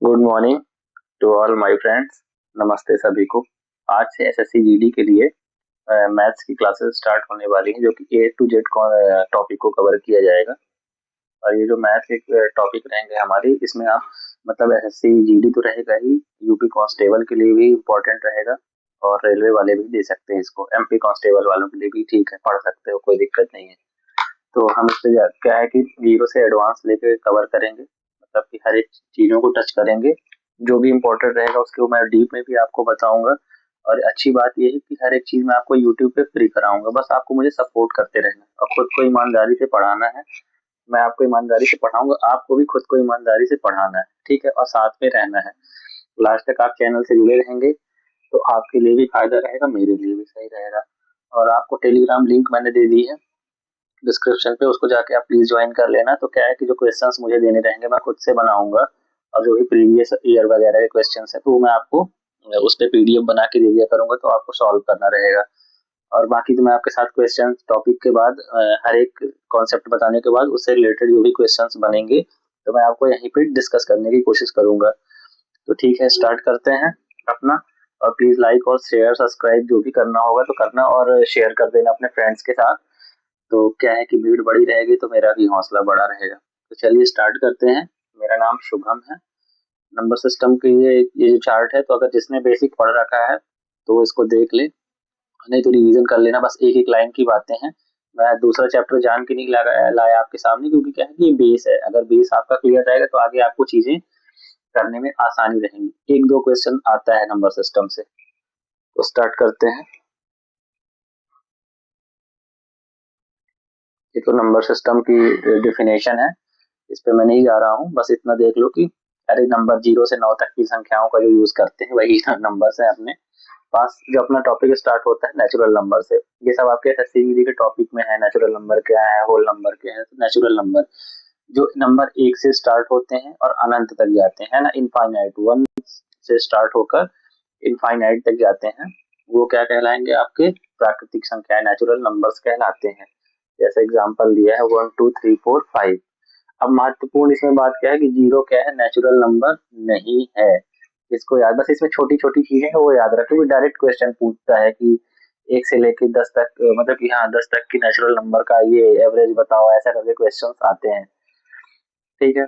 Good morning to all my friends. नमस्ते सभी को। आज से एसएससी जीडी के लिए मैथ्स की क्लासेस स्टार्ट होने वाली हैं, जो कि ए टू जेड टॉपिक को कवर किया जाएगा। और ये जो मैथ्स के टॉपिक रहेंगे हमारे, इसमें आप मतलब एसएससी जीडी तो रहेगा ही, यूपी कांस्टेबल के लिए भी इम्पोर्टेंट रहेगा और रेलवे वाले भी दे सकते हैं इसको। एमपी कांस्टेबल वालों के लिए भी ठीक है, पढ़ सकते हो, कोई दिक्कत नहीं है। तो हम इस पे क्या है कि जीरो से एडवांस लेके कवर करेंगे, मतलब कि हर एक चीजों को टच करेंगे। जो भी इम्पोर्टेंट रहेगा उसके मैं डीप में भी आपको बताऊंगा। और अच्छी बात यह है कि हर एक चीज मैं आपको यूट्यूब पे फ्री कराऊंगा, बस आपको मुझे सपोर्ट करते रहना और खुद को ईमानदारी से पढ़ाना है। मैं आपको ईमानदारी से पढ़ाऊंगा, आपको भी खुद को ईमानदारी से पढ़ाना है, ठीक है, और साथ में रहना है। लास्ट तक आप चैनल से जुड़े रहेंगे तो आपके लिए भी फायदा रहेगा, मेरे लिए भी सही रहेगा। और आपको टेलीग्राम लिंक मैंने दे दी है डिस्क्रिप्शन पे, उसको जाके आप प्लीज ज्वाइन कर लेना। तो क्या है कि जो क्वेश्चंस मुझे देने रहेंगे मैं खुद से बनाऊंगा, और जो भी प्रीवियस ईयर वगैरह के क्वेश्चंस है तो वो मैं आपको उस पे पीडीएफ बना के दे दिया करूंगा, तो आपको सॉल्व करना रहेगा। और बाकी तो मैं आपके साथ क्वेश्चन टॉपिक के बाद हर एक कॉन्सेप्ट बताने के बाद उससे रिलेटेड जो भी क्वेश्चंस बनेंगे तो मैं आपको यहीं पे डिस्कस करने की कोशिश करूंगा। तो ठीक है, स्टार्ट करते हैं अपना। और प्लीज लाइक और शेयर सब्सक्राइब जो भी करना होगा तो करना, और शेयर कर देना अपने फ्रेंड्स के साथ। तो क्या है कि भीड़ बड़ी रहेगी तो मेरा भी हौसला बड़ा रहेगा। तो चलिए स्टार्ट करते हैं। मेरा नाम शुभम है। नंबर सिस्टम के ये जो चार्ट है, तो अगर जिसने बेसिक पढ़ रखा है तो इसको देख ले, नहीं तो रिवीजन कर लेना। बस एक एक लाइन की बातें हैं। मैं दूसरा चैप्टर जान के नहीं लाया आपके सामने, क्योंकि क्या है कि ये बेस है। अगर बेस आपका क्लियर रहेगा तो आगे आपको चीजें करने में आसानी रहेंगी। एक दो क्वेश्चन आता है नंबर सिस्टम से, तो स्टार्ट करते हैं। ये तो नंबर सिस्टम की डिफिनेशन है, इस पे मैं नहीं जा रहा हूँ। बस इतना देख लो कि अरे नंबर 0 से 9 तक की संख्याओं का जो यूज करते हैं वही नंबर्स है अपने पास। जो अपना टॉपिक स्टार्ट होता है नेचुरल नंबर से, ये सब आपके एसएससी के टॉपिक में है। नेचुरल नंबर क्या है, होल नंबर क्या है। तो नेचुरल नंबर जो नंबर 1 से स्टार्ट होते हैं और अनंत तक जाते हैं ना, इनफाइनाइट, 1 से स्टार्ट होकर इनफाइनाइट तक जाते हैं, वो क्या कहलाएंगे, आपके प्राकृतिक संख्याएं, नेचुरल नंबर्स कहलाते हैं। जैसे एग्जांपल दिया है 1 2 3 4 5। अब महत्वपूर्ण इसमें बात क्या है कि जीरो क्या है, नेचुरल नंबर नहीं है। इसको याद, बस इसमें छोटी छोटी चीजें हैं वो याद रखो। डायरेक्ट क्वेश्चन पूछता है कि 1 से लेकर 10 तक, मतलब कि हाँ 10 तक की नेचुरल नंबर का ये एवरेज बताओ, ऐसा करके क्वेश्चन आते हैं, ठीक है।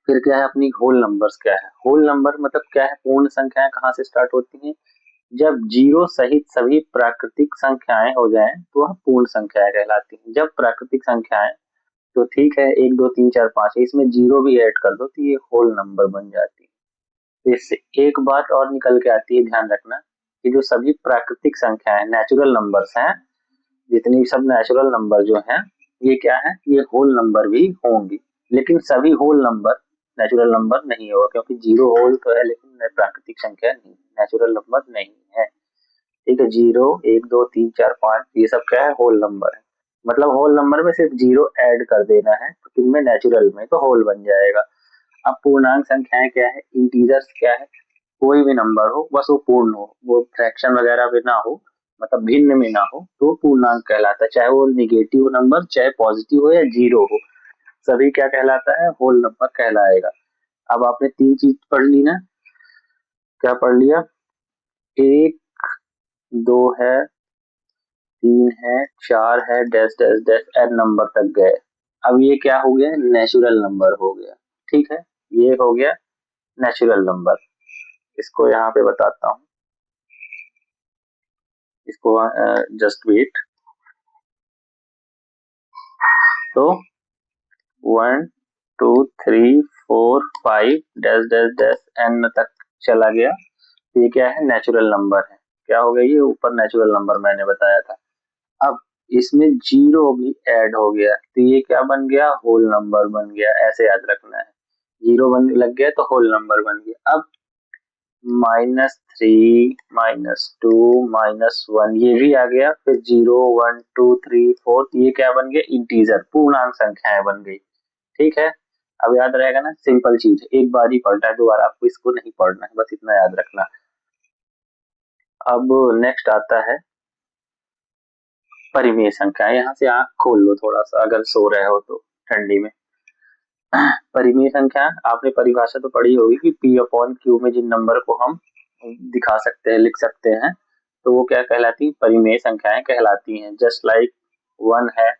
फिर क्या है अपनी होल नंबर्स, क्या है होल नंबर, मतलब क्या है, पूर्ण संख्याएं कहाँ से स्टार्ट होती हैं, जब जीरो सहित सभी प्राकृतिक संख्याएं हो जाएं तो वह पूर्ण संख्याएं कहलाती हैं। जब प्राकृतिक संख्याएं, तो ठीक है 1 2 3 4 5, इसमें जीरो भी ऐड कर दो तो ये होल नंबर बन जाती है। तो इससे एक बात और निकल के आती है, ध्यान रखना कि जो सभी प्राकृतिक संख्याएं नेचुरल नंबर्स हैं, जितनी सब नेचुरल नंबर जो हैं, ये क्या है, ये होल नंबर भी होंगी। लेकिन सभी होल नंबर नेचुरल नंबर नहीं होगा, क्योंकि जीरो होल तो है लेकिन प्राकृतिक संख्या नहीं, नेचुरल नंबर नहीं है, ठीक है। 0 1 2 3 4 5 ये सब क्या है, होल नंबर है। मतलब होल नंबर में सिर्फ जीरो ऐड कर देना है, तो किनमें, नेचुरल में, तो होल बन जाएगा। अब पूर्णांक संख्याएं क्या है, इंटीजर्स क्या है, कोई भी नंबर हो बस वो पूर्ण हो, वो फ्रैक्शन वगैरह में ना हो, मतलब भिन्न में ना हो, तो पूर्णांक कहलाता है। चाहे वो निगेटिव नंबर, चाहे पॉजिटिव हो या जीरो हो, सभी क्या कहलाता है, होल नंबर कहलाएगा। अब आपने तीन चीज पढ़ ली ना, क्या पढ़ लिया, एक, दो है, तीन है, चार है, dash dash dash N number तक गए। अब ये क्या हो गया, नेचुरल नंबर हो गया, ठीक है। ये हो गया नेचुरल नंबर। इसको यहाँ पे बताता हूँ, इसको जस्ट वेट। तो 1 2 3 4 5 डैश डैश डैश एन तक चला गया, तो ये क्या है, नेचुरल नंबर है। क्या हो गया, ये ऊपर नेचुरल नंबर मैंने बताया था। अब इसमें जीरो भी ऐड हो गया तो ये क्या बन गया, होल नंबर बन गया, ऐसे याद रखना है। जीरो बन लग गया तो होल नंबर बन गया। अब -3 -2 -1 ये भी आ गया, फिर 0 1 2 3 4, ये क्या बन गया, इंटीजर, पूर्णांक संख्याएं बन गई, ठीक है। अब याद रहेगा ना, सिंपल चीज है, एक बार ही पढ़ना है, दोबारा आपको इसको नहीं पढ़ना है, बस इतना याद रखना। अब नेक्स्ट आता है परिमेय संख्या। यहाँ से आंख खोल लो थोड़ा सा, अगर सो रहे हो तो ठंडी में। परिमेय संख्या आपने परिभाषा तो पढ़ी होगी कि पी अपॉन क्यू में जिन नंबर को हम दिखा सकते हैं, लिख सकते हैं, तो वो क्या कहलाती है, परिमेय संख्याएं कहलाती हैं। जस्ट लाइक 1 है,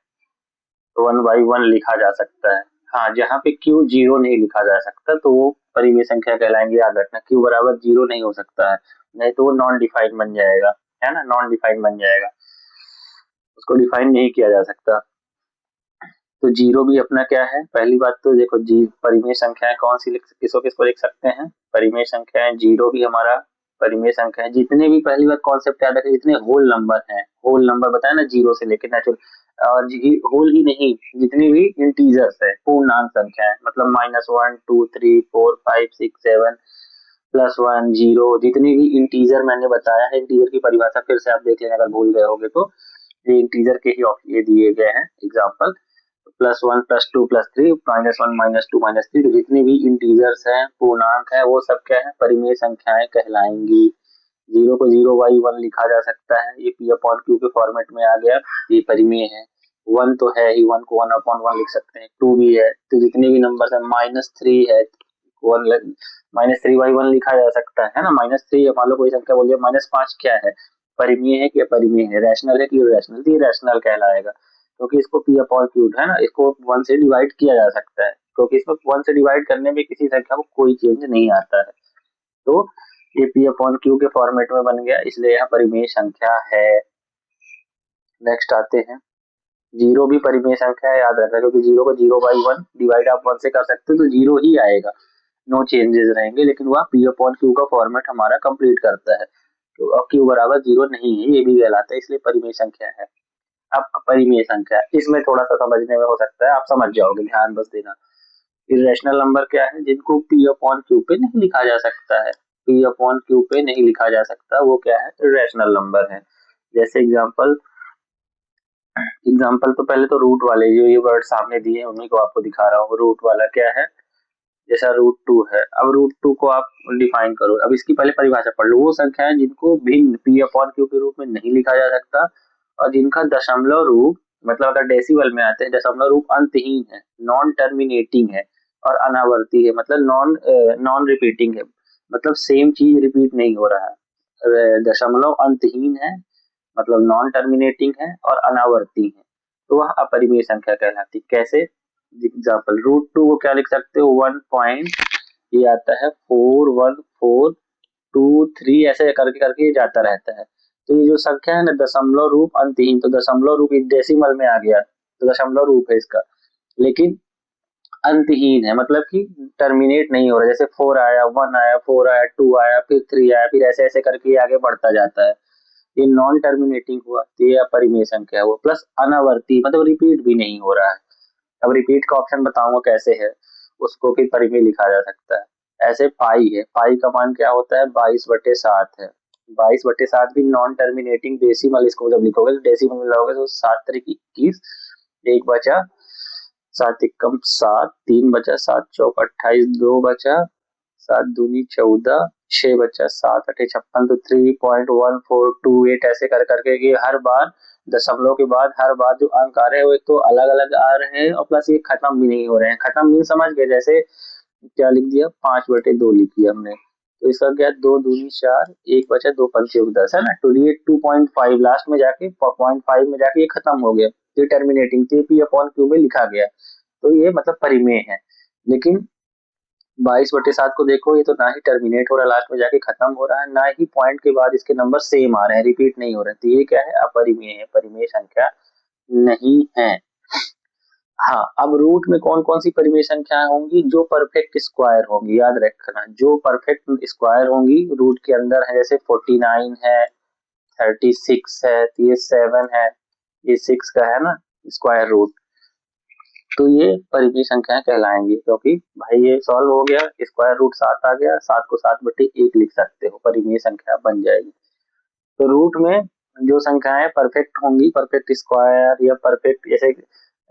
1/1 लिखा जा सकता है। हाँ, जहाँ पे क्यू 0 नहीं लिखा जा सकता तो वो परिमेय संख्या कहलाएंगे। याद रखना, क्यू बराबर 0 नहीं हो सकता है, नहीं तो वो नॉन डिफाइंड बन जाएगा, है ना, नॉन डिफाइंड बन जाएगा, उसको डिफाइन नहीं किया जा सकता। तो जीरो भी अपना क्या है, पहली बात तो देखो जी, परिमेय संख्याएं कौन सी किसको किसको लिख सकते हैं, परिमेय संख्याएं, जीरो भी हमारा परिमेय संख्या है। जितने भी, पहली बात कॉन्सेप्ट याद रखें, जितने होल नंबर हैं, होल नंबर बताया ना, जीरो से लेकर नेचुरल, और होल ही नहीं, जितनी भी इंटीजर्स है, पूर्णांक संख्या है, मतलब -1 2 3 4 5 6 7 +1 0, जितनी भी इंटीजर मैंने बताया है, इंटीजर की परिभाषा फिर से आप देख लेना अगर भूल गए होगे तो, ये इंटीजर के ही ये दिए गए हैं एग्जाम्पल, +1 +2 +3 -1 -2 -3, तो जितनी भी इंटीजर्स हैं, पूर्णांक है, वो सब क्या है, परिमेय संख्याएं कहलाएंगी। जीरो को 0/1 लिखा जा सकता है, ये पी अपॉन क्यू के फॉर्मेट में आ गया, ये परिमेय है। 1 तो है ही, 1 को 1/1 लिख सकते हैं, 2 भी है, तो जितने भी नंबर है, -3 है, -3/1 लिखा जा सकता है ना, -3 मान लो कोई संख्या बोलिए, -5 क्या है, परिमेय है कि अपरिमेय है, रैशनल है कि इरेशनल, तो ये रैशनल कहलाएगा, क्योंकि इसको पी अपॉन क्यू है ना, इसको 1 से डिवाइड किया जा सकता है, क्योंकि इसमें 1 से डिवाइड करने में किसी संख्या को कोई चेंज नहीं आता है, तो ये पी अपॉन क्यू के फॉर्मेट में बन गया, इसलिए यहाँ परिमेय संख्या है। नेक्स्ट आते हैं, जीरो भी परिमेय संख्या है, याद रखना, क्योंकि जीरो को 0/1 डिवाइड आप 1 से कर सकते हो तो जीरो ही आएगा, नो चेंजेस रहेंगे, लेकिन वह पी अपॉन क्यू का फॉर्मेट हमारा कंप्लीट करता है, तो अब क्यू बराबर 0 नहीं है, ये भी कहलाता है, इसलिए परिमेय संख्या है। अब अपरिमेय संख्या, इसमें थोड़ा सा समझने में हो सकता है, आप समझ जाओगे, ध्यान बस देना। इरेशनल नंबर क्या है, जिनको पी अपॉन क्यू पे नहीं लिखा जा सकता है, पी अपॉन क्यू पे नहीं लिखा जा सकता, वो क्या है, इरेशनल नंबर है। जैसे एग्जांपल, तो पहले तो रूट वाले जो ये वर्ड सामने दिए हैं उन्हीं को आपको दिखा रहा हूँ। रूट वाला क्या है, जैसा √2 है, अब √2 को आप डिफाइन करो, अब इसकी पहले परिभाषा पढ़ लो, वो संख्या है जिनको भिन्न पी अपॉन क्यू के रूप में नहीं लिखा जा सकता, और जिनका दशमलव रूप, मतलब अगर डेसिबल में आते हैं, दशमलव रूप अंतहीन है, नॉन टर्मिनेटिंग है, और अनावर्ती है, मतलब नॉन नॉन रिपीटिंग है, मतलब सेम चीज रिपीट नहीं हो रहा है, दशमलव अंतहीन है, मतलब नॉन टर्मिनेटिंग है, और अनावर्ती है, तो वह अपरिमेय संख्या कहलाती। कैसे, एग्जाम्पल, √2 को क्या लिख सकते हो, 1 पॉइंट, ये आता है 41423, ऐसे करके करके ये जाता रहता है, तो ये जो संख्या है ना, दशमलव रूप अंतहीन, तो दशमलव रूप एक डेसिमल में आ गया, तो दशमलव रूप है इसका, लेकिन अंतहीन है, मतलब कि टर्मिनेट नहीं हो रहा, जैसे 4 आया, 1 आया, 4 आया, 2 आया, फिर 3 आया, फिर ऐसे ऐसे करके ये आगे बढ़ता जाता है, ये नॉन टर्मिनेटिंग हुआ, तो ये अपरिमेय संख्या हुआ, प्लस अनावर्ती, मतलब रिपीट भी नहीं हो रहा है। अब रिपीट का ऑप्शन बताऊंगा कैसे है, उसको फिर परिमेय लिखा जा सकता है। ऐसे पाई है, पाई का मान क्या होता है, 22/7 है, 22/7 भी नॉन टर्मिनेटिंग डेसिमल, इसको जब लिखोगे तो डेसिमल में लाओगे तो 7 तरीक 21, एक बचा, 7 एकम 7, 3 बचा, 7 चौक 28, 2 बचा, 7 दूनी 14, 6 बचा, 7 अठे 56, तो 3.1428, ऐसे कर करके कि हर बार दशमलव के बाद हर बार जो अंक आ रहे हैं वो एक तो अलग अलग आ रहे हैं, और प्लस ये खत्म भी नहीं हो रहे हैं। खत्म भी समझ गए, जैसे क्या लिख दिया, 5/2 लिख दिया हमने, तो इसका क्या, 2 दूनी 4, एक बचा, 2 पंचे 10, है ना, तो ये 2.5 लास्ट में जाके 0.5 में जाके ये खत्म हो गया, ये टर्मिनेटिंग, तो पी अपॉन क्यू में लिखा गया, तो ये मतलब परिमेय है। लेकिन 22/7 को देखो, ये तो ना ही टर्मिनेट हो रहा है, लास्ट में जाके खत्म हो रहा है, ना ही पॉइंट के बाद इसके नंबर सेम आ रहे हैं, रिपीट नहीं हो रहे, तो ये क्या है, अपरिमेय है, परिमेय संख्या नहीं है। हाँ, अब रूट में कौन कौन सी परिमेय संख्याएं होंगी, जो परफेक्ट स्क्वायर होंगी, याद रखना, जो परफेक्ट स्क्वायर होंगी रूट के अंदर है, जैसे 49 है, 36 है, तो ये 7 है, ये 6 का है ना स्क्वायर रूट, तो ये परिमेय संख्याएं कहलाएंगी, क्योंकि भाई ये सॉल्व हो गया, स्क्वायर रूट 7 आ गया, 7 को 7/1 लिख सकते हो, परिमेय संख्या बन जाएगी। तो रूट में जो संख्याएं परफेक्ट होंगी, परफेक्ट स्क्वायर या परफेक्ट, जैसे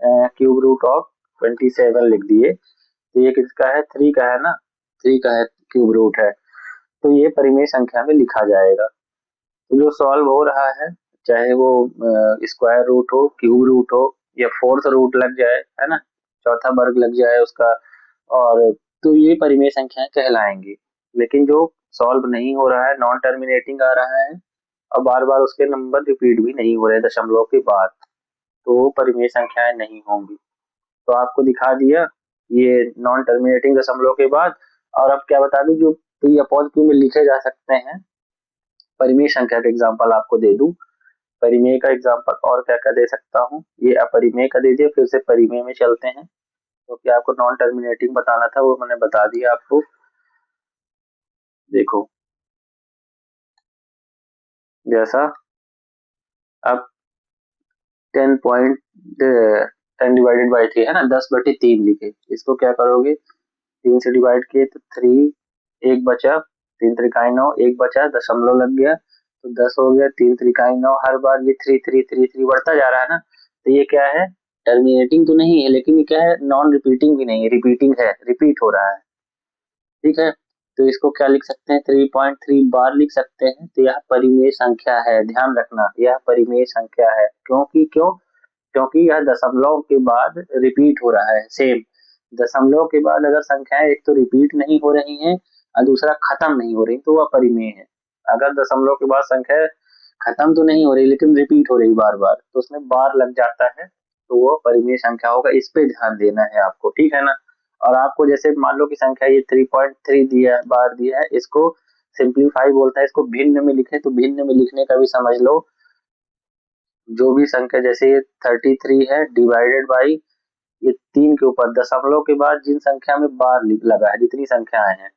क्यूब रूट ऑफ 27 लिख दिए, तो ये किसका है, 3 का है ना, 3 का है, क्यूब रूट है, तो ये परिमेय संख्या में लिखा जाएगा। तो जो सॉल्व हो रहा है, चाहे वो स्क्वायर रूट हो, क्यूब रूट हो, या फोर्थ रूट लग जाए, है ना, चौथा वर्ग लग जाए उसका, और तो ये परिमेय संख्याएं कहलाएंगी। लेकिन जो सॉल्व नहीं हो रहा है, नॉन टर्मिनेटिंग आ रहा है और बार बार उसके नंबर रिपीट भी नहीं हो रहे दशमलव के बाद, तो वो परिमेय संख्याएं नहीं होंगी। तो आपको दिखा दिया ये नॉन टर्मिनेटिंग दशमलव के बाद। और अब क्या बता दूं, जो पी अपॉन क्यू में लिखे जा सकते हैं परिमेय संख्या का एग्जांपल आपको दे दूं। परिमेय का एग्जांपल और क्या क्या दे सकता हूँ, ये अपरिमेय का दे दिया, फिर से परिमेय में चलते हैं क्योंकि आपको नॉन टर्मिनेटिंग बताना था, वो मैंने बता दिया आपको। देखो जैसा अब 10 डिवाइडेड बाई 3 है ना, 10/3 लिखे, इसको क्या करोगे, 3 से डिवाइड किए तो 3, एक बचा, 3 त्रिकाई 9, एक बचा, दशमलव लग गया तो 10 हो गया, 3 त्रिकाई 9। हर बार ये 3 3 3 3 बढ़ता जा रहा है ना, तो ये क्या है, टर्मिनेटिंग तो नहीं है, लेकिन ये क्या है, नॉन रिपीटिंग भी नहीं है, रिपीटिंग है, रिपीट हो रहा है। ठीक है, तो इसको क्या लिख सकते हैं, 3.3 बार लिख सकते हैं। तो यह परिमेय संख्या है, ध्यान रखना यह परिमेय संख्या है। क्योंकि यह दशमलव के बाद रिपीट हो रहा है, सेम दशमलव के बाद अगर संख्याएं एक तो रिपीट नहीं हो रही हैं और दूसरा खत्म नहीं हो रही, तो वह परिमेय है। अगर दशमलव के बाद संख्या खत्म तो नहीं हो रही लेकिन रिपीट हो रही बार बार, तो उसमें बार लग जाता है, तो वो परिमेय संख्या होगा। इस पे ध्यान देना है आपको, ठीक है ना। और आपको जैसे मान लो कि संख्या ये 3.3 दिया बार दिया है, इसको सिंप्लीफाई बोलता है, इसको भिन्न में लिखे तो भिन्न में लिखने का भी समझ लो। जो भी संख्या जैसे ये 33 है डिवाइडेड बाई ये 3 के ऊपर दशमलव के बाद जिन संख्या में बार लगा है, जितनी संख्याएं हैं,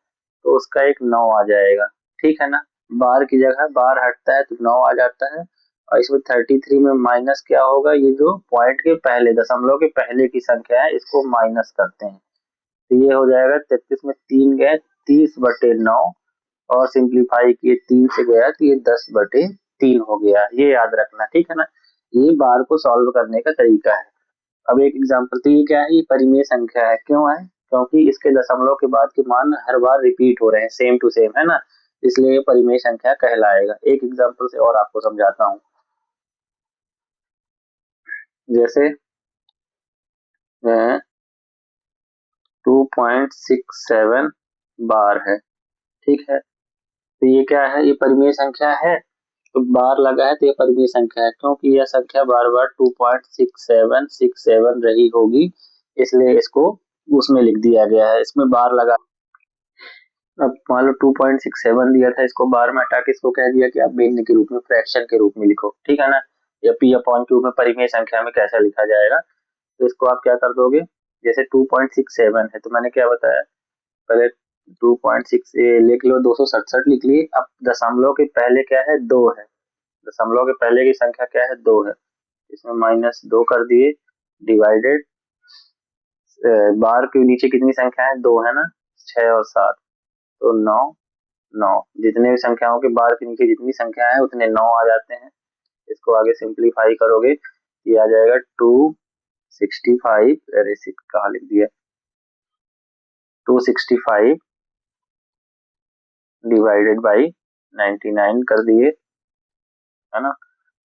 तो उसका एक 9 आ जाएगा। ठीक है ना, बार की जगह बार हटता है तो 9 आ जाता है। और इसमें 33 में माइनस क्या होगा, ये जो पॉइंट के पहले दशमलव के पहले की संख्या है इसको माइनस करते हैं, तो ये हो जाएगा 33 में 3 गए, 30/9। और सिंप्लीफाई किए 3 से गया तो ये 10/3 हो गया, ये याद रखना, ठीक है ना। ये बार को सॉल्व करने का तरीका है। अब एक एग्जांपल, तो ये क्या है, ये परिमेय संख्या है, क्यों है, क्योंकि इसके दशमलव के बाद के मान हर बार रिपीट हो रहे हैं, सेम टू सेम, है ना, इसलिए ये परिमेय संख्या कहलाएगा। एक एग्जांपल से और आपको समझाता हूँ। जैसे 2.67 बार है, ठीक है, तो ये क्या है, ये परिमेय संख्या है, तो बार लगा है तो ये परिमेय संख्या है, क्योंकि यह संख्या बार बार 2.6767 रही होगी, इसलिए इसको उसमें लिख दिया गया है, इसमें बार लगा। अब मान लो 2.67 दिया था, इसको बार में हटा के इसको कह दिया कि आप भिन्न के रूप में, फ्रैक्शन के रूप में लिखो, ठीक है ना। या पी अपॉन क्यू में परिमेय संख्या में कैसा लिखा जाएगा, तो इसको आप क्या कर दोगे, जैसे 2.67 है तो मैंने क्या बताया पहले, 2.6 लिख लो, 267 लिख लिए। अब दशमलव के पहले क्या है, 2 है, दशमलव के पहले की संख्या क्या है, 2 है, इसमें -2 कर दिए, डिवाइडेड बार के नीचे कितनी संख्या है, 2 है ना, 6 और 7, तो 9 9, जितने भी संख्याओं के बार के नीचे जितनी संख्या है उतने 9 आ जाते हैं। इसको आगे सिंप्लीफाई करोगे, ये आ जाएगा 265, अरे कहाँ लिख दिया, 265 डिवाइडेड बाई 99 कर दिए, है ना,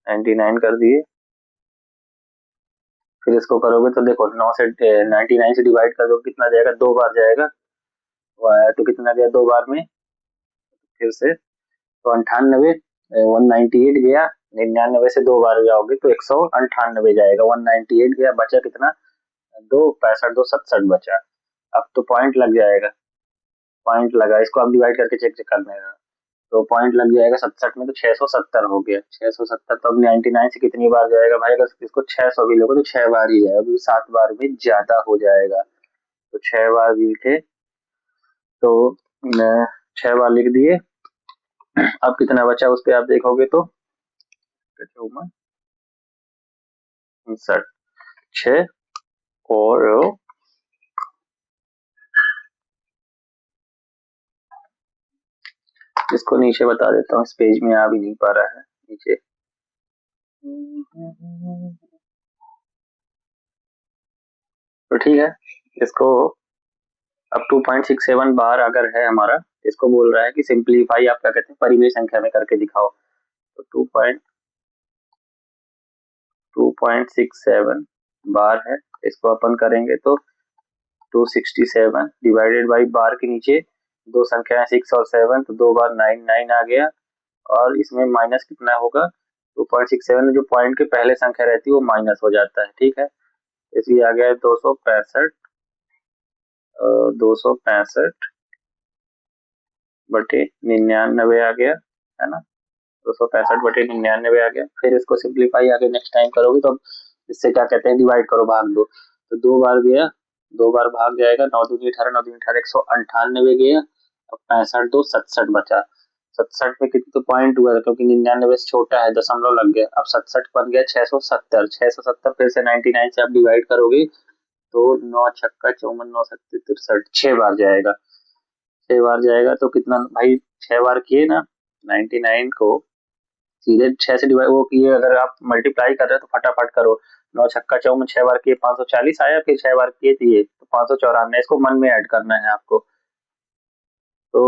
99 कर दिए। फिर इसको करोगे तो देखो 9 से 99 से डिवाइड कर दो, कितना जाएगा, 2 बार जाएगा, तो कितना गया 2 बार में, फिर से तो 98, 198 गया, 99 से 2 बार जाओगे तो 198 जाएगा, 198 गया, बचा कितना, 2 65 2 67 बचा। अब तो पॉइंट लग जाएगा, पॉइंट लगा, इसको आप डिवाइड करके चेक चेक करना है, तो पॉइंट लग जाएगा 67 में, तो 670 हो गया, 670। तो अब 99 से कितनी बार जाएगा भाई, अगर इसको 600 भी लोगे तो 6 बार ही जाएगा, क्योंकि 7 बार में ज्यादा हो जाएगा, तो 6 बार भी लिखे, तो 6 बार लिख दिए। अब कितना बचा उस पर आप देखोगे तो 6 और इसको नीचे बता देता हूँ, इस पेज में आ भी नहीं पा रहा है नीचे। तो ठीक है, इसको अब 2.67 बार अगर है हमारा, इसको बोल रहा है कि सिंप्लीफाई आप क्या कहते हैं, परिमेय संख्या में करके दिखाओ, तो 2.67 बार है, इसको अपन करेंगे तो 267 डिवाइडेड बाई बार के नीचे दो संख्याएं 6 और 7, तो 2 बार 9 9 आ गया, और इसमें माइनस कितना होगा 2.67 में जो पॉइंट के पहले संख्या रहती है वो माइनस हो जाता है, ठीक है। इसलिए आ गया 265 बटे 99 आ गया, है ना। 265 बटे 99 आ गया। फिर इसको सिंप्लीफाई आगे नेक्स्ट टाइम करोगे तो इससे क्या कहते हैं, डिवाइड करो, भाग दो। तो 2 बार गया, 2 बार भाग जाएगा, 9 दूनी 18, 9 दूनी 18, 198 गया। अब 65 2 67 बचा। 67 में कितने तो पॉइंट हुआ क्योंकि 99 से छोटा है, दशमलव लग गया। अब 67 बन गया 670, 670 फिर से 99 से आप डिवाइड करोगे तो 9 छक्का 54, 9 सत्ते 63, 6 बार जाएगा। 6 बार जाएगा तो कितना भाई, 6 बार किए ना 99 को सीधे 6 से डिवाइड वो किए, अगर आप मल्टीप्लाई कर रहे हो तो फटाफट करो। 9 छक्का 54, 6 बार किए 540 आया, फिर 6 बार किए दिए तो 594, इसको मन में ऐड करना है आपको। तो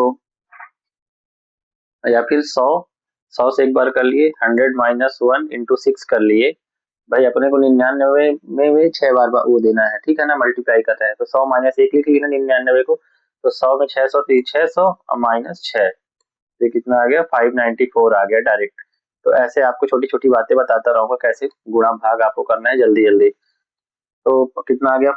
या फिर 100 से एक बार कर लिए, 100 माइनस 1 इंटू 6 कर लिए। भाई अपने को 99 में 6 बार वो देना है, ठीक है ना, मल्टीप्लाई करना है। तो 100 माइनस 1 लिख लिया ना 99 को, तो 100 में 600 तो 600 और माइनस 6, ये कितना आ गया 594 आ गया डायरेक्ट। तो ऐसे आपको छोटी छोटी बातें बताता रहूंगा कैसे गुणा भाग आपको करना है जल्दी जल्दी। तो कितना आ गया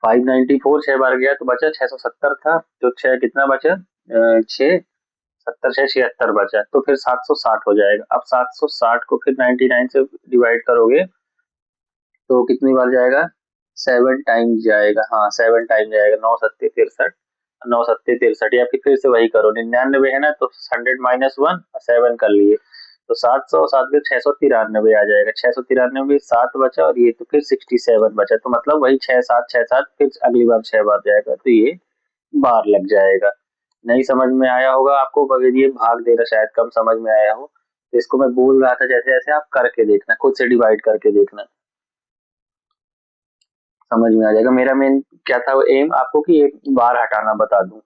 594, 6 बार गया तो बचा 670 था, तो 6 कितना बचा 6 70 से 76 बचा, तो फिर 760 हो जाएगा। अब 760 को फिर 99 से डिवाइड करोगे तो कितनी बार जाएगा, 7 टाइम्स जाएगा। हाँ 7 टाइम जाएगा, 9 सत्ते 63, 9 सत्ते 63, या फिर से वही करो, 99 है ना तो 100 माइनस 1 और 7 कर लिए तो 700, 7 के 693 आ जाएगा। 693 7 बचा और ये तो फिर 67 बचा, तो मतलब वही 6 7 6 7 फिर अगली बार 6 बार जाएगा, तो ये बार लग जाएगा। नहीं समझ में आया होगा आपको, अगर ये भाग देना शायद कम समझ में आया हो, तो इसको मैं बोल रहा था जैसे जैसे आप करके देखना, खुद से डिवाइड करके देखना, समझ में आ जाएगा। मेरा मेन क्या था वो एम, आपको कि एक बार हटाना बता दूं।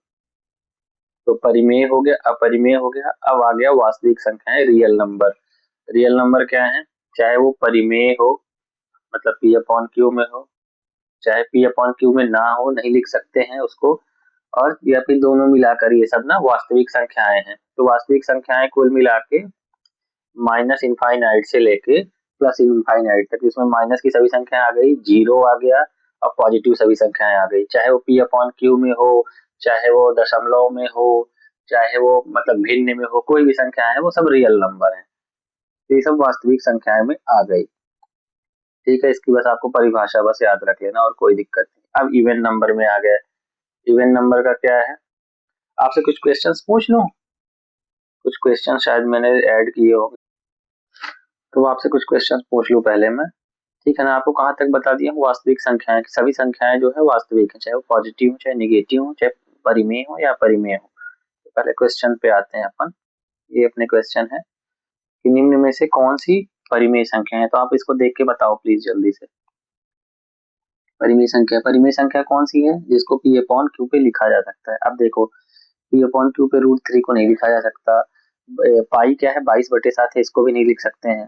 तो परिमेय हो गया, अपरिमेय हो गया, अब आ गया वास्तविक संख्याएं, रियल नंबर। रियल नंबर क्या है, चाहे वो परिमेय हो, मतलब पी अपॉन क्यू में हो, चाहे पी अपॉन क्यू में ना हो, नहीं लिख सकते हैं उसको, और या फिर दोनों मिलाकर ये सब ना वास्तविक संख्याएं हैं। तो वास्तविक संख्याएं कुल मिला के माइनस इनफाइनाइट से लेके प्लस इनफाइनाइट तक, इसमें माइनस की सभी संख्याएं आ गई, जीरो आ गया, और पॉजिटिव सभी संख्याएं आ गई, चाहे वो पी अपॉन क्यू में हो, चाहे वो दशमलव में हो, चाहे वो मतलब भिन्न में हो, कोई भी संख्या है वो सब रियल नंबर है। तो ये सब वास्तविक संख्याएं में आ गई, ठीक है। इसकी बस आपको परिभाषा बस याद रख लेना और कोई दिक्कत नहीं। अब इवन नंबर में आ गया। इवन नंबर का क्या है, आपसे कुछ क्वेश्चंस पूछ लूं, कुछ क्वेश्चन शायद मैंने ऐड किए होंगे, तो आपसे कुछ क्वेश्चंस पूछ लूं पहले मैं, ठीक है ना। आपको कहाँ तक बता दिया, वास्तविक संख्याएं, सभी संख्याएं जो है वास्तविक है, चाहे वो पॉजिटिव हो, चाहे निगेटिव हो, चाहे परिमेय हो या अपरिमेय हो। तो पहले क्वेश्चन पे आते हैं अपन। ये अपने क्वेश्चन है कि निम्न में से कौन सी परिमेय संख्या है, तो आप इसको देख के बताओ प्लीज जल्दी से। परिमेय संख्या कौन सी है जिसको पी अपॉन क्यू पे लिखा जा सकता है। अब देखो पी अपॉन क्यू पे √3 को नहीं लिखा जा सकता, पाई क्या है 22/7 है, इसको भी नहीं लिख सकते हैं।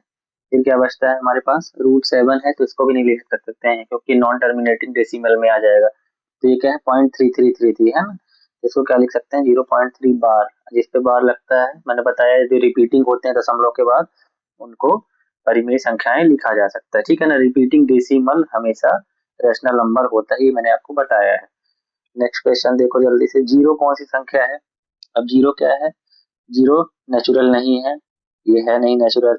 फिर क्या बचता है हमारे पास, √7 है तो इसको भी नहीं लिख सकते हैं क्योंकि नॉन टर्मिनेटिंग डेसिमल में आ जाएगा। तो ये क्या है 0.3333 है ना, इसको क्या लिख सकते हैं 0.3 बार, जिस पे बार लगता है मैंने बताया जो रिपीटिंग होते हैं दशमलव के बाद उनको परिमेय संख्याएं लिखा जा सकता है, ठीक है ना। रिपीटिंग डेसिमल हमेशा रेशनल नंबर होता है, ये मैंने आपको बताया है। नेक्स्ट क्वेश्चन देखो जल्दी से, जीरो कौन सी संख्या है। अब जीरो क्या है, जीरो नेचुरल नहीं है, ये है नहीं नेचुरल,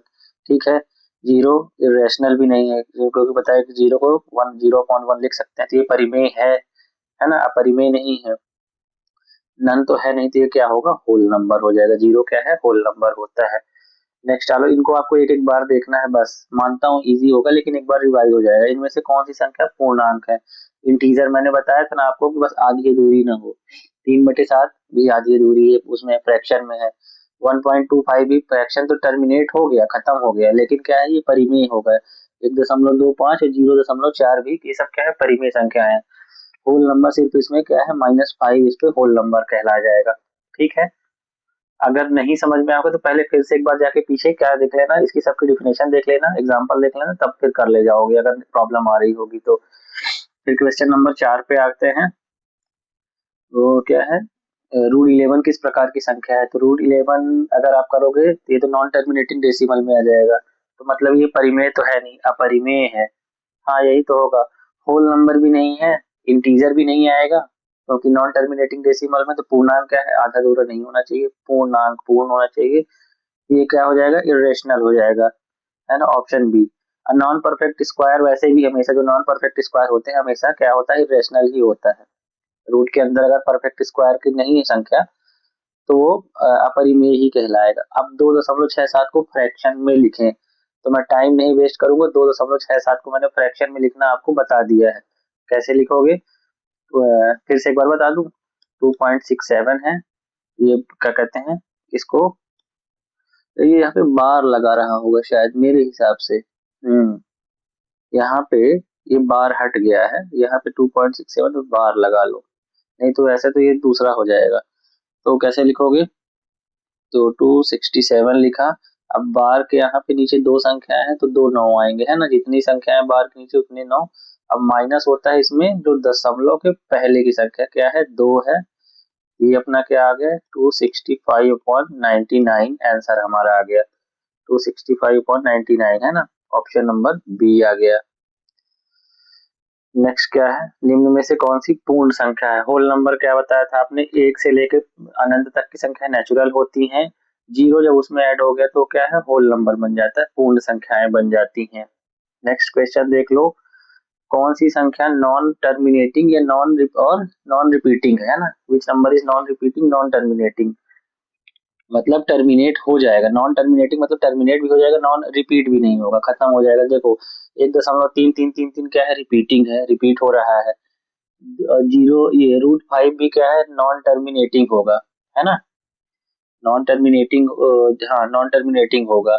ठीक है। जीरो इरेशनल भी नहीं है क्योंकि बताया कि जीरो को 0.1 लिख सकते हैं, तो ये परिमेय है ना, अपरिमेय नहीं है। नन तो है नहीं, तो ये क्या होगा होल नंबर हो जाएगा, जीरो क्या है होल नंबर होता है। नेक्स्ट चलो, इनको आपको एक एक बार देखना है, बस मानता हूँ इजी होगा लेकिन एक बार रिवाइज हो जाएगा। इनमें से कौन सी संख्या पूर्णांक है, इंटीजर मैंने बताया था ना आपको कि बस आधी अधूरी ना हो, 3/7 भी आधी अधूरी है, उसमें फ्रैक्शन में है। 1.25 भी फ्रैक्शन तो टर्मिनेट हो गया, खत्म हो गया, लेकिन क्या है ये परिमेय हो गया। 1.25 और 0.4 भी, ये सब क्या है परिमेय संख्या है। होल नंबर सिर्फ इसमें क्या है -5, इस पे होल नंबर कहला जाएगा, ठीक है। अगर नहीं समझ में आएगा तो पहले फिर से एक बार जाके पीछे क्या देख लेना, इसकी सबकी डिफिनेशन देख लेना, एग्जांपल देख लेना, तब फिर कर ले जाओगे अगर प्रॉब्लम आ रही होगी तो। फिर क्वेश्चन नंबर 4 पे आते हैं। वो क्या है, रूट 11 किस प्रकार की संख्या है। तो रूट 11 अगर आप करोगे तो ये तो नॉन टर्मिनेटिंग डेसिमल में आ जाएगा, तो मतलब ये परिमेय तो है नहीं, अपरिमेय है। हाँ यही तो होगा। होल नंबर भी नहीं है, इंटीजर भी नहीं आएगा, क्योंकि नॉन टर्मिनेटिंग डेसिमल में तो पूर्णांक क्या है, आधा अधूरा नहीं होना चाहिए, पूर्णांक पूर्ण होना चाहिए। ये क्या हो जाएगा, इरेशनल हो जाएगा, है ना, option B. Non perfect square वैसे भी हमेशा जो नॉन परफेक्ट स्क्वायर होते हैं हमेशा क्या होता है, इरेशनल ही होता है। रूट के अंदर अगर परफेक्ट स्क्वायर की नहीं है संख्या तो वो अपरिमेय ही कहलाएगा। अब 2.67 को फ्रैक्शन में लिखें, तो मैं टाइम नहीं वेस्ट करूंगा, 2.67 को मैंने फ्रैक्शन में लिखना आपको बता दिया है। कैसे लिखोगे, तो फिर से एक बार बता दूं। 2.67 है, ये क्या कहते हैं इसको, ये यहाँ पे बार लगा रहा होगा शायद मेरे हिसाब से। यहाँ पे ये बार हट गया है, यहाँ पे 2.67 पे बार लगा लो, नहीं तो ऐसे तो ये दूसरा हो जाएगा। तो कैसे लिखोगे, तो 267 लिखा। अब बार के यहाँ पे नीचे दो संख्याएं हैं तो दो नौ आएंगे, है ना, जितनी संख्याएं बार के नीचे उतने नौ। अब माइनस होता है इसमें जो दशमलव के पहले की संख्या क्या है, दो है। ये अपना क्या आ गया, 265/99 आंसर हमारा आ गया, 265/99 है ना, ऑप्शन नंबर बी आ गया। नेक्स्ट क्या है, निम्न में से कौन सी पूर्ण संख्या है। होल नंबर क्या बताया था आपने, एक से लेकर अनंत तक की संख्या नेचुरल होती हैं, जीरो जब उसमें ऐड हो गया तो क्या है, होल नंबर बन जाता है, पूर्ण संख्याएं बन जाती हैं। नेक्स्ट क्वेश्चन देख लो, कौन सी संख्या नॉन टर्मिनेटिंग या नॉन रिपीटिंग है ना, विच number is non repeating non terminating, मतलब टर्मिनेट हो जाएगा, नॉन टर्मिनेटिंग मतलब टर्मिनेट भी हो जाएगा, नॉन रिपीट भी नहीं होगा, खत्म हो जाएगा। देखो 1.3333 क्या है, रिपीटिंग है, रिपीट हो रहा है। जीरो, ये रूट 5 भी क्या है, नॉन टर्मिनेटिंग होगा, है ना, नॉन टर्मिनेटिंग, हाँ नॉन टर्मिनेटिंग होगा।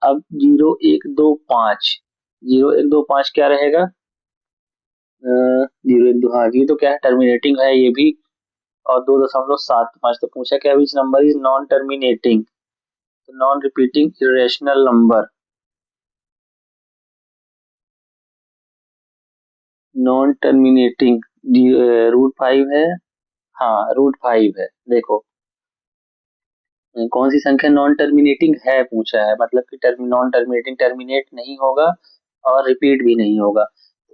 अब 0 1 2 5, 0 1 2 5 क्या रहेगा, 0 1 2, हाँ ये तो क्या है, टर्मिनेटिंग है ये भी। और 2.75 तो पूछा क्या, which number is non terminating, non repeating irrational number, non terminating root 5 है, हाँ रूट 5 है। देखो कौन सी संख्या नॉन टर्मिनेटिंग है पूछा है, मतलब कि नॉन टर्मिनेटिंग, टर्मिनेट नहीं होगा और रिपीट भी नहीं होगा।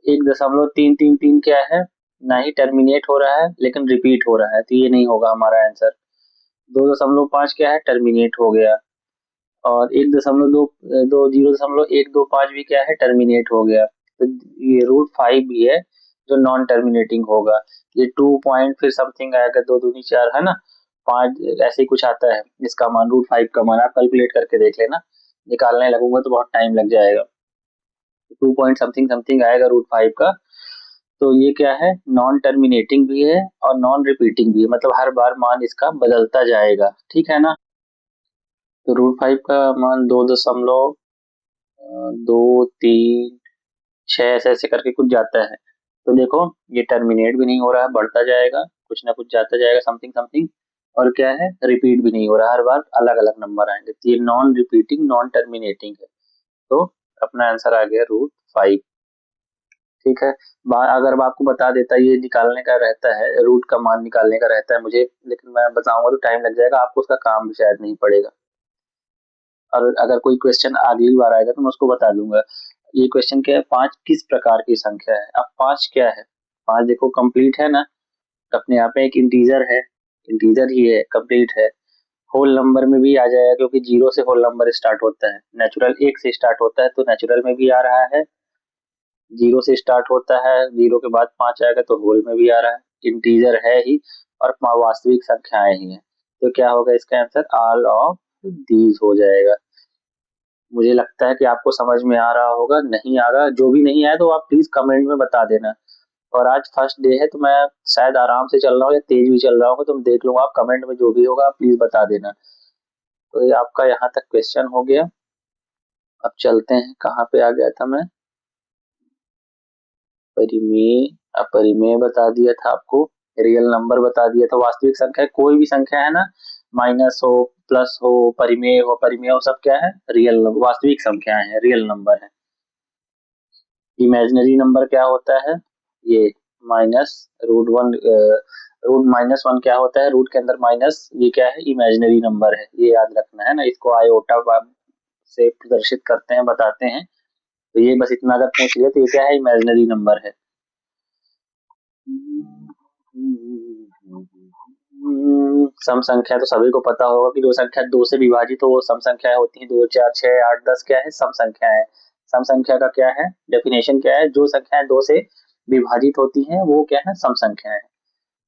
1.333 क्या है, ना ही टर्मिनेट हो रहा है लेकिन रिपीट हो रहा है, तो ये नहीं होगा हमारा आंसर। 2.5 क्या है, टर्मिनेट हो गया। और 0.125 भी क्या है, टर्मिनेट हो गया। तो ये रूट 5 भी है जो नॉन टर्मिनेटिंग होगा। ये 2 पॉइंट फिर समथिंग आएगा, दो दूनी चार, है ना, पांच, ऐसे ही कुछ आता है इसका मान, रूट 5 का मान आप कैलकुलेट करके देख लेना, निकालने लगूंगा तो बहुत टाइम लग जाएगा। 2 पॉइंट समथिंग समथिंग आएगा रूट 5 का। तो ये क्या है, नॉन टर्मिनेटिंग भी है और नॉन रिपीटिंग भी है, मतलब हर बार मान इसका बदलता जाएगा, ठीक है ना। तो रूट 5 का मान 2.236 ऐसे ऐसे करके कुछ जाता है। तो देखो ये टर्मिनेट भी नहीं हो रहा है, बढ़ता जाएगा, कुछ ना कुछ जाता जाएगा, समथिंग समथिंग, और क्या है, रिपीट भी नहीं हो रहा, हर बार अलग अलग नंबर आएंगे, तो ये नॉन रिपीटिंग नॉन टर्मिनेटिंग है। तो अपना आंसर आ गया रूट 5, ठीक है। अगर मैं आपको बता देता, ये निकालने का रहता है, रूट का मान निकालने का रहता है मुझे, लेकिन मैं बताऊंगा तो टाइम लग जाएगा आपको, उसका काम भी शायद नहीं पड़ेगा। और अगर कोई क्वेश्चन अगली बार आएगा तो मैं उसको बता दूंगा। ये क्वेश्चन क्या है, 5 किस प्रकार की संख्या है। अब 5 क्या है, 5 देखो कंप्लीट है ना, अपने आप में एक इंटीजर है, इंटीजर ही है, कंप्लीट है। होल नंबर में भी आ जाएगा क्योंकि जीरो से होल नंबर स्टार्ट होता है, नेचुरल 1 से स्टार्ट होता है तो नेचुरल में भी आ रहा है, जीरो से स्टार्ट होता है, जीरो के बाद 5 आएगा तो होल में भी आ रहा है, इंटीजर है ही, और वास्तविक संख्याएं ही हैं। तो क्या होगा इसका आंसर, ऑल ऑफ दीज हो जाएगा। मुझे लगता है कि आपको समझ में आ रहा होगा, नहीं आ रहा, जो भी नहीं आया तो आप प्लीज कमेंट में बता देना। और आज फर्स्ट डे है तो मैं शायद आराम से चल रहा हूँ या तेज भी चल रहा हूँ, तो मैं देख लूंगा, आप कमेंट में जो भी होगा आप प्लीज बता देना। तो ये आपका यहाँ तक क्वेश्चन हो गया। अब चलते हैं, कहाँ पे आ गया था मैं, परिमेय, अपरिमेय बता दिया था आपको, रियल नंबर बता दिया था, वास्तविक संख्या कोई भी संख्या है ना, माइनस हो प्लस हो परिमेय हो सब क्या है, रियल वास्तविक संख्याएं हैं, रियल नंबर है। इमेजिनरी नंबर क्या होता है, ये माइनस रूट 1, रूट -1 क्या होता है, रूट के अंदर माइनस, ये क्या है, इमेजिनरी नंबर है, ये याद रखना है ना, इसको आयोटा से प्रदर्शित करते हैं, बताते हैं। तो ये बस इतना अगर पूछ लिया तो ये क्या है, इमेजिनरी नंबर है। सम संख्या तो सभी को पता होगा कि जो संख्या 2 से विभाजित हो वो सम संख्याएं होती हैं। 2, 4, 6, 8, 10 क्या है, सम संख्या है। सम संख्या का क्या है, डेफिनेशन क्या है, जो संख्याएं 2 से विभाजित होती हैं वो क्या है, सम संख्या है।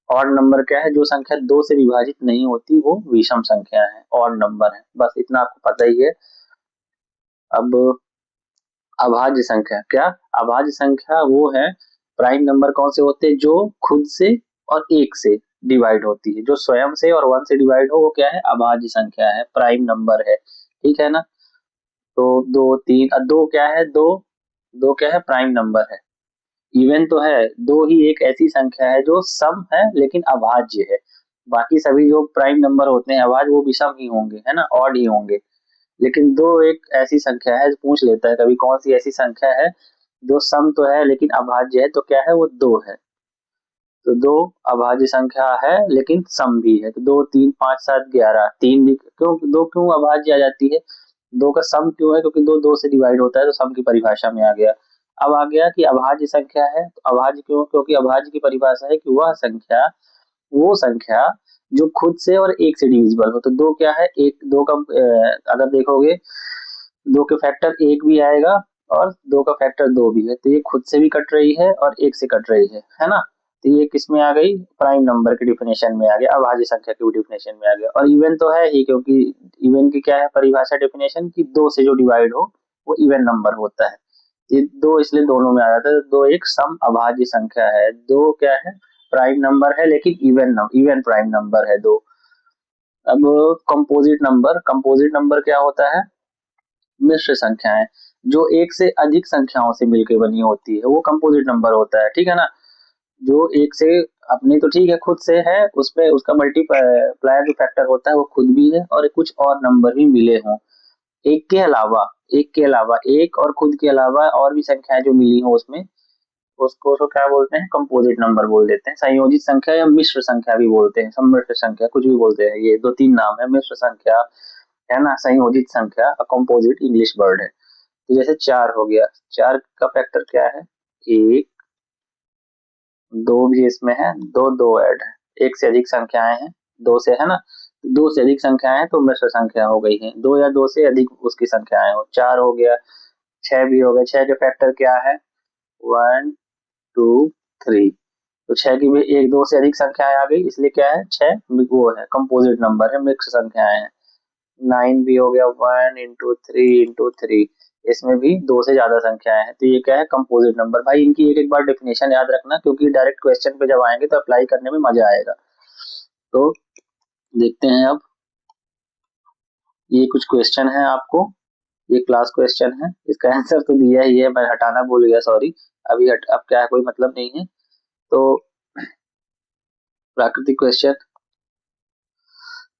ऑड नंबर क्या है, जो संख्या 2 से विभाजित नहीं होती वो विषम संख्या है, ऑड नंबर है। बस इतना आपको पता ही है। अब अभाज्य संख्या, क्या, अभाज्य संख्या वो है, प्राइम नंबर कौन से होते हैं, जो खुद से और एक से डिवाइड होती है, जो स्वयं से और 1 से डिवाइड हो वो क्या है, अभाज्य संख्या है, प्राइम नंबर है। ठीक है ना। तो 2, 3, दो क्या है, दो, दो क्या है, प्राइम नंबर है। इवन तो है, दो ही एक ऐसी संख्या है जो सम है लेकिन अभाज्य है। बाकी सभी जो प्राइम नंबर होते हैं अभाज्य, वो विषम ही होंगे, है ना, ऑड ही होंगे। लेकिन दो एक ऐसी संख्या है, पूछ लेता है कभी, कौन सी ऐसी संख्या है जो सम तो है लेकिन अभाज्य है, तो क्या है, वो दो है। तो दो अभाज्य संख्या है लेकिन सम भी है। तो 2, 3, 5, 7, 11, तीन भी क्यों, दो क्यों अभाज्य आ जाती है, दो का सम क्यों है, क्योंकि दो दो से डिवाइड होता है, तो सम की परिभाषा में आ गया। अब आ गया कि अभाज्य संख्या है, तो अभाज्य क्यों, क्योंकि अभाज्य की परिभाषा है कि वह संख्या, वो संख्या जो खुद से और एक से डिविजिबल हो। तो दो क्या है, एक, दो का अगर देखोगे, दो के फैक्टर एक भी आएगा और दो का फैक्टर दो भी है, तो ये खुद से भी कट रही है और एक से कट रही है ना। तो ये किस में आ गई, प्राइम नंबर की डिफिनेशन में आ गया, अभाज्य संख्या की डिफिनेशन में आ गया। और इवन तो है ही, क्योंकि इवन की क्या है परिभाषा, डेफिनेशन की, दो से जो डिवाइड हो वो इवन नंबर होता है। ये दो इसलिए दोनों में आ जाता है। दो एक सम अभाज्य संख्या है, दो क्या है, प्राइम नंबर है लेकिन इवन प्राइम नंबर है दो। अब कंपोजिट नंबर, कंपोजिट नंबर क्या होता है, मिश्र संख्याएं जो एक से अधिक संख्याओं से मिलकर बनी होती है, वो कंपोजिट नंबर होता है। ठीक है ना। जो एक से, अपनी तो ठीक है खुद से है, उसपे उसका मल्टीप्लायर जो फैक्टर होता है वो खुद भी है और कुछ और नंबर भी मिले हों। एक के अलावा, एक के अलावा, एक और खुद के अलावा और भी संख्याएं जो मिली हो उसमें, उसको तो क्या बोलते हैं, कंपोजिट नंबर बोल देते हैं। संयोजित संख्या या मिश्र संख्या भी बोलते हैं, सम्मिश्र संख्या, कुछ भी बोलते हैं। ये दो तीन नाम है, मिश्र संख्या है ना, संयोजित संख्या, कंपोजिट इंग्लिश वर्ड है। तो जैसे 4 हो गया, 4 का फैक्टर क्या है, एक, दो भी इसमें है, दो दो ऐड है, एक से अधिक संख्याएं हैं, दो से, है ना, दो से अधिक संख्याएं हैं तो मिश्र संख्या हो गई है। दो या दो से अधिक उसकी संख्याएं हो, 4 हो गया। 6 भी हो गया, 6 के फैक्टर क्या है, 1, 2, 3। तो 6 की भी एक, दो से अधिक संख्याएं आ गई, इसलिए क्या है, 6 वो है, कंपोजिट नंबर है, मिक्स संख्याएं हैं। 9 भी हो गया, 1 into 3 into 3, इसमें भी दो से ज्यादा संख्याएं हैं, तो ये क्या है, कंपोजिट नंबर। भाई इनकी एक एक बार डेफिनेशन याद रखना, क्योंकि डायरेक्ट क्वेश्चन पे जब आएंगे तो अप्लाई करने में मजा आएगा। तो देखते हैं अब, ये कुछ क्वेश्चन है आपको, ये क्लास क्वेश्चन है, इसका आंसर तो दिया ही है, मैं हटाना भूल गया, सॉरी। अभी अब क्या है, कोई मतलब नहीं है। तो प्राकृतिक क्वेश्चन,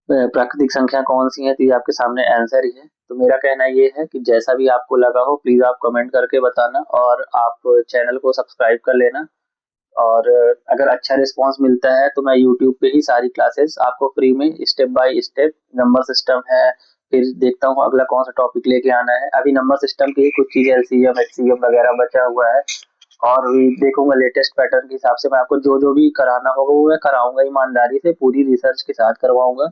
प्राकृतिक संख्या कौन सी है, तो ये आपके सामने आंसर ही है। तो मेरा कहना ये है कि जैसा भी आपको लगा हो प्लीज आप कमेंट करके बताना, और आप चैनल को सब्सक्राइब कर लेना। और अगर अच्छा रिस्पांस मिलता है तो मैं यूट्यूब पे ही सारी क्लासेस आपको फ्री में step by step, number system है, फिर देखता हूँ अगला कौन सा टॉपिक लेके आना है। अभी नंबर सिस्टम की ही कुछ चीजें, एलसीएम एचसीएम वगैरह बचा हुआ है, और भी देखूंगा लेटेस्ट पैटर्न के हिसाब से। मैं आपको जो जो भी कराना होगा वो मैं कराऊंगा, ईमानदारी से पूरी रिसर्च के साथ करवाऊंगा।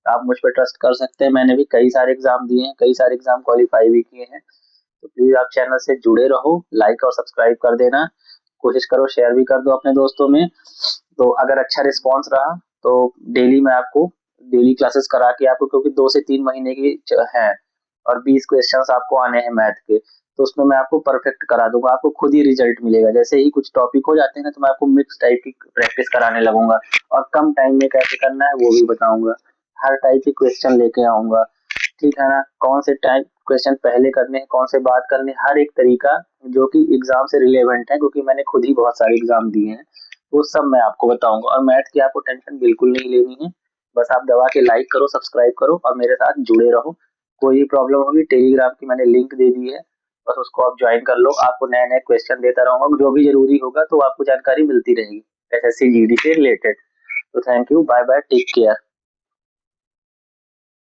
आप मुझ पर ट्रस्ट कर सकते हैं, मैंने भी कई सारे एग्जाम दिए हैं, कई सारे एग्जाम क्वालिफाई भी किए हैं। तो प्लीज आप चैनल से जुड़े रहो, लाइक और सब्सक्राइब कर देना, कोशिश करो शेयर भी कर दो अपने दोस्तों में। तो अगर अच्छा रिस्पॉन्स रहा तो डेली मैं आपको, डेली क्लासेस करा के आपको, क्योंकि 2 से 3 महीने की है और 20 क्वेश्चंस आपको आने हैं मैथ के, तो उसमें मैं आपको परफेक्ट करा दूंगा, आपको खुद ही रिजल्ट मिलेगा। जैसे ही कुछ टॉपिक हो जाते हैं ना तो मैं आपको मिक्स टाइप की प्रैक्टिस कराने लगूंगा, और कम टाइम में कैसे करना है वो भी बताऊंगा। हर टाइप के क्वेश्चन लेके आऊंगा, ठीक है ना, कौन से टाइप क्वेश्चन पहले करने हैं, कौन से बाद करने, हर एक तरीका जो कि एग्जाम से रिलेवेंट है, क्योंकि मैंने खुद ही बहुत सारे एग्जाम दिए हैं, वो सब मैं आपको बताऊंगा। और मैथ की आपको टेंशन बिल्कुल नहीं लेनी है, बस आप दबा के लाइक करो, सब्सक्राइब करो और मेरे साथ जुड़े रहो। कोई प्रॉब्लम होगी, टेलीग्राम की मैंने लिंक दे दी है, बस उसको आप ज्वाइन कर लो, आपको नए नए क्वेश्चन देता रहूंगा, जो भी जरूरी होगा तो आपको जानकारी मिलती रहेगी एसएससी जीडी से रिलेटेड। तो thank you, bye bye, take care.